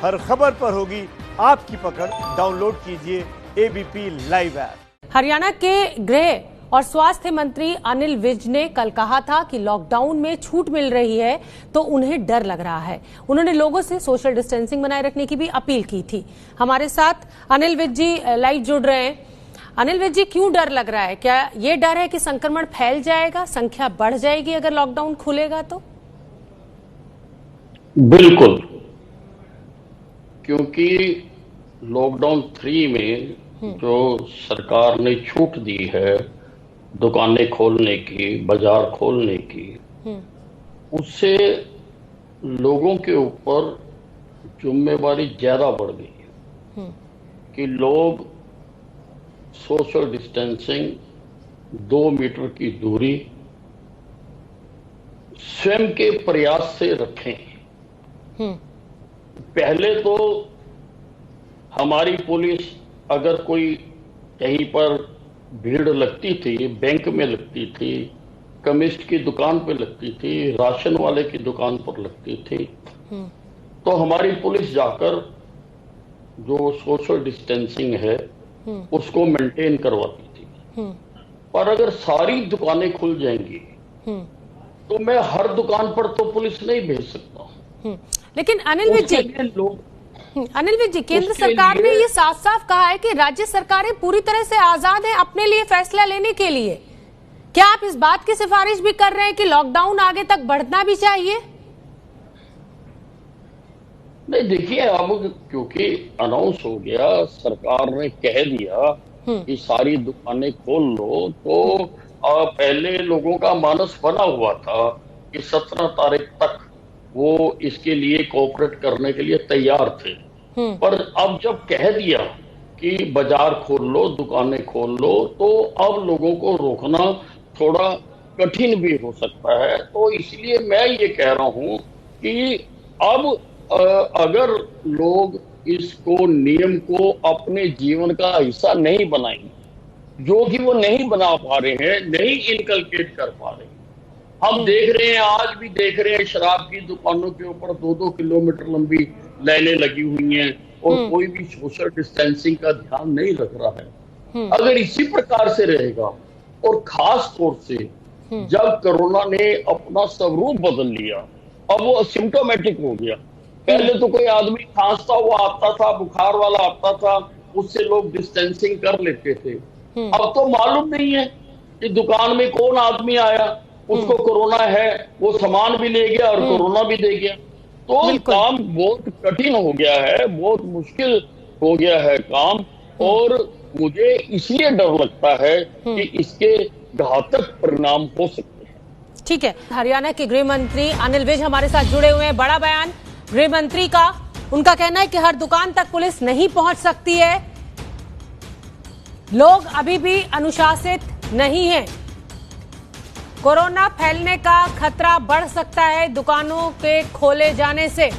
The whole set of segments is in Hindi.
हर खबर पर होगी आपकी पकड़। डाउनलोड कीजिए एबीपी लाइव ऐप। हरियाणा के गृह और स्वास्थ्य मंत्री अनिल विज ने कल कहा था कि लॉकडाउन में छूट मिल रही है तो उन्हें डर लग रहा है। उन्होंने लोगों से सोशल डिस्टेंसिंग बनाए रखने की भी अपील की थी। हमारे साथ अनिल विज जी लाइव जुड़ रहे हैं। अनिल विज जी, क्यों डर लग रहा है? क्या ये डर है कि संक्रमण फैल जाएगा, संख्या बढ़ जाएगी अगर लॉकडाउन खुलेगा तो? बिल्कुल, क्योंकि लॉकडाउन 3 में जो सरकार ने छूट दी है दुकानें खोलने की, बाजार खोलने की, उससे लोगों के ऊपर जिम्मेवारी ज्यादा बढ़ गई है कि लोग सोशल डिस्टेंसिंग, 2 मीटर की दूरी स्वयं के प्रयास से रखें। पहले तो हमारी पुलिस अगर कोई कहीं पर भीड़ लगती थी, बैंक में लगती थी, केमिस्ट की दुकान पर लगती थी, राशन वाले की दुकान पर लगती थी, तो हमारी पुलिस जाकर जो सोशल डिस्टेंसिंग है उसको मेंटेन करवाती थी। पर अगर सारी दुकानें खुल जाएंगी तो मैं हर दुकान पर तो पुलिस नहीं भेज सकता। लेकिन अनिल विज जी, केंद्र सरकार ने ये साफ साफ कहा है कि राज्य सरकारें पूरी तरह से आजाद हैं अपने लिए फैसला लेने के लिए। क्या आप इस बात की सिफारिश भी कर रहे हैं कि लॉकडाउन आगे तक बढ़ना भी चाहिए? नहीं, देखिए, अब क्योंकि अनाउंस हो गया, सरकार ने कह दिया कि सारी दुकानें खोल लो, तो पहले लोगों का मानस बना हुआ था कि 17 तारीख तक वो इसके लिए कोऑपरेट करने के लिए तैयार थे। पर अब जब कह दिया कि बाजार खोल लो, दुकानें खोल लो, तो अब लोगों को रोकना थोड़ा कठिन भी हो सकता है। तो इसलिए मैं ये कह रहा हूं कि अब अगर लोग इसको, नियम को अपने जीवन का हिस्सा नहीं बनाएंगे, जो कि वो नहीं बना पा रहे हैं, नहीं इनकलकेट कर पा रहे हैं। हम देख रहे हैं, आज भी देख रहे हैं, शराब की दुकानों के ऊपर 2-2 किलोमीटर लंबी लाइनें लगी हुई हैं और कोई भी सोशल डिस्टेंसिंग का ध्यान नहीं रख रहा है। अगर इसी प्रकार से रहेगा, और खास तौर से जब कोरोना ने अपना स्वरूप बदल लिया, अब वो सिम्टोमेटिक हो गया। पहले तो कोई आदमी खांसता हुआ आता था, बुखार वाला आता था, उससे लोग डिस्टेंसिंग कर लेते थे। अब तो मालूम नहीं है कि दुकान में कौन आदमी आया, उसको कोरोना है, वो सामान भी ले गया और कोरोना भी दे गया। तो काम बहुत कठिन हो गया है, बहुत मुश्किल हो गया है काम, और मुझे इसलिए डर लगता है कि इसके घातक परिणाम हो सकते हैं। ठीक है, हरियाणा के गृह मंत्री अनिल विज हमारे साथ जुड़े हुए हैं। बड़ा बयान गृह मंत्री का। उनका कहना है कि हर दुकान तक पुलिस नहीं पहुंच सकती है, लोग अभी भी अनुशासित नहीं हैं, कोरोना फैलने का खतरा बढ़ सकता है दुकानों के खोले जाने से।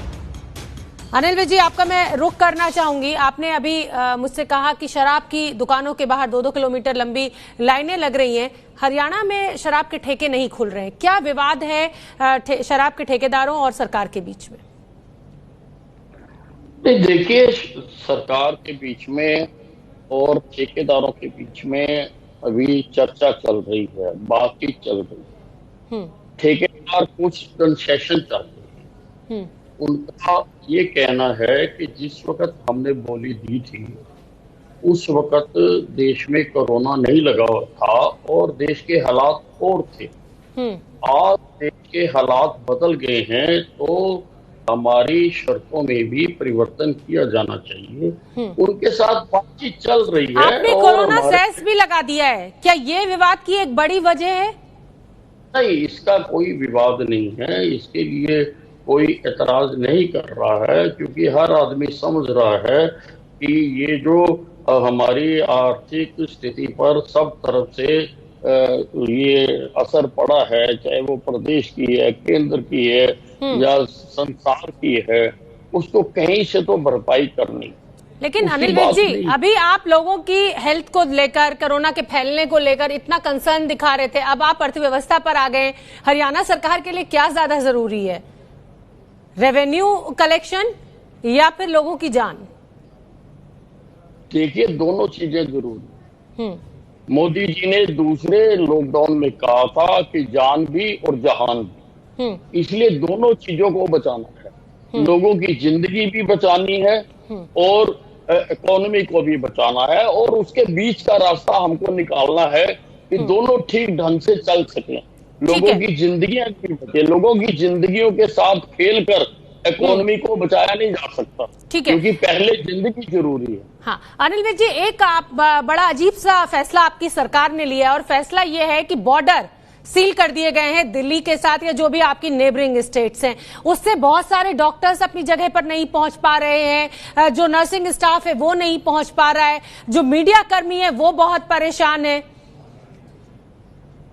अनिल विज जी, आपका मैं रुख करना चाहूंगी। आपने अभी मुझसे कहा कि शराब की दुकानों के बाहर 2-2 किलोमीटर लंबी लाइनें लग रही हैं। हरियाणा में शराब के ठेके नहीं खुल रहे हैं, क्या विवाद है शराब के ठेकेदारों और सरकार के बीच में? देखिए, सरकार के बीच में और ठेकेदारों के बीच में अभी चर्चा चल रही है, बातचीत चल रही है। ठेकेदार कुछ कंसेशन चाहते हैं। उनका ये कहना है कि जिस वक्त हमने बोली दी थी, उस वक्त देश में कोरोना नहीं लगा था और देश के हालात और थे। आज देश के हालात बदल गए हैं, तो हमारी शर्तों में भी परिवर्तन किया जाना चाहिए। उनके साथ बातचीत चल रही है। आपने कोरोना सेस भी लगा दिया है, क्या ये विवाद की एक बड़ी वजह है? नहीं, इसका कोई विवाद नहीं है, इसके लिए कोई एतराज नहीं कर रहा है, क्योंकि हर आदमी समझ रहा है कि ये जो हमारी आर्थिक स्थिति पर सब तरफ से ये असर पड़ा है, चाहे वो प्रदेश की है, केंद्र की है या संसार की है, उसको कहीं से तो भरपाई करनी। लेकिन अनिल विज जी, अभी आप लोगों की हेल्थ को लेकर, कोरोना के फैलने को लेकर इतना कंसर्न दिखा रहे थे, अब आप अर्थव्यवस्था पर आ गए। हरियाणा सरकार के लिए क्या ज्यादा जरूरी है, रेवेन्यू कलेक्शन या फिर लोगों की जान? देखिए, दोनों चीजें जरूरी। मोदी जी ने दूसरे लॉकडाउन में कहा था कि जान भी और जहान भी, इसलिए दोनों चीजों को बचाना है। लोगों की जिंदगी भी बचानी है और इकोनॉमी को भी बचाना है, और उसके बीच का रास्ता हमको निकालना है कि दोनों ठीक ढंग से चल सके। लोगों की जिंदगियां भी बचे। लोगों की जिंदगियों के साथ खेलकर इकोनॉमी को बचाया नहीं जा सकता, क्योंकि पहले जिंदगी जरूरी है। हाँ, अनिल विज जी, एक बड़ा अजीब सा फैसला आपकी सरकार ने लिया है, और फैसला यह है कि बॉर्डर सील कर दिए गए हैं दिल्ली के साथ या जो भी आपकी नेबरिंग स्टेट्स हैं। उससे बहुत सारे डॉक्टर्स अपनी जगह पर नहीं पहुंच पा रहे हैं, जो नर्सिंग स्टाफ है वो नहीं पहुंच पा रहा है, जो मीडिया कर्मी है वो बहुत परेशान है।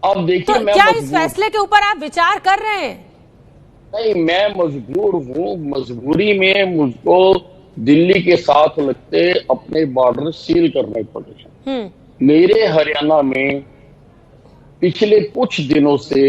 अब देखिए, तो क्या इस फैसले के ऊपर आप विचार कर रहे हैं? नहीं, मैं मजबूर हूँ। मजबूरी में मुझको दिल्ली के साथ लगते अपने बॉर्डर सील करने पड़े हैं। मेरे हरियाणा में पिछले कुछ दिनों से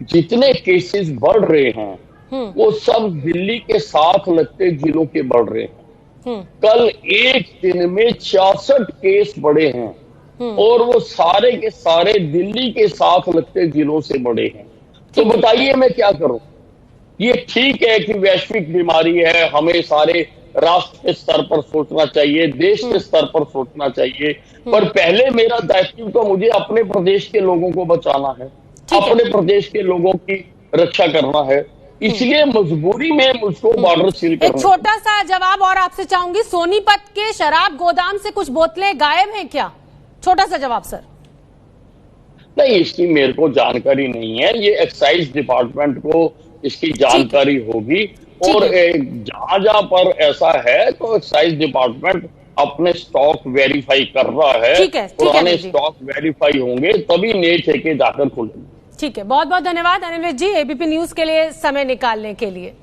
जितने केसेस बढ़ रहे हैं वो सब दिल्ली के साथ लगते जिलों के बढ़ रहे हैं। कल एक दिन में 66 केस बढ़े हैं और वो सारे के सारे दिल्ली के साथ लगते जिलों से बढ़े हैं। तो बताइए मैं क्या करूं? ये ठीक है कि वैश्विक बीमारी है, हमें सारे राष्ट्र के स्तर पर सोचना चाहिए, देश के स्तर पर सोचना चाहिए, पर पहले मेरा दायित्व तो मुझे अपने प्रदेश के लोगों को बचाना है, अपने प्रदेश के लोगों की रक्षा करना है। इसलिए मजबूरी में मुझको बॉर्डर सील करना। एक छोटा सा जवाब और आपसे चाहूंगी, सोनीपत के शराब गोदाम से कुछ बोतलें गायब हैं क्या? छोटा सा जवाब सर। नहीं, इसकी मेरे को जानकारी नहीं है। ये एक्साइज डिपार्टमेंट को इसकी जानकारी होगी, और जहां जहां पर ऐसा है तो एक्साइज डिपार्टमेंट अपने स्टॉक वेरीफाई कर रहा है। पुराने स्टॉक वेरीफाई होंगे तभी नए ठेके जाकर खुलेंगे। ठीक है, बहुत बहुत धन्यवाद अनिल विज जी, एबीपी न्यूज के लिए समय निकालने के लिए।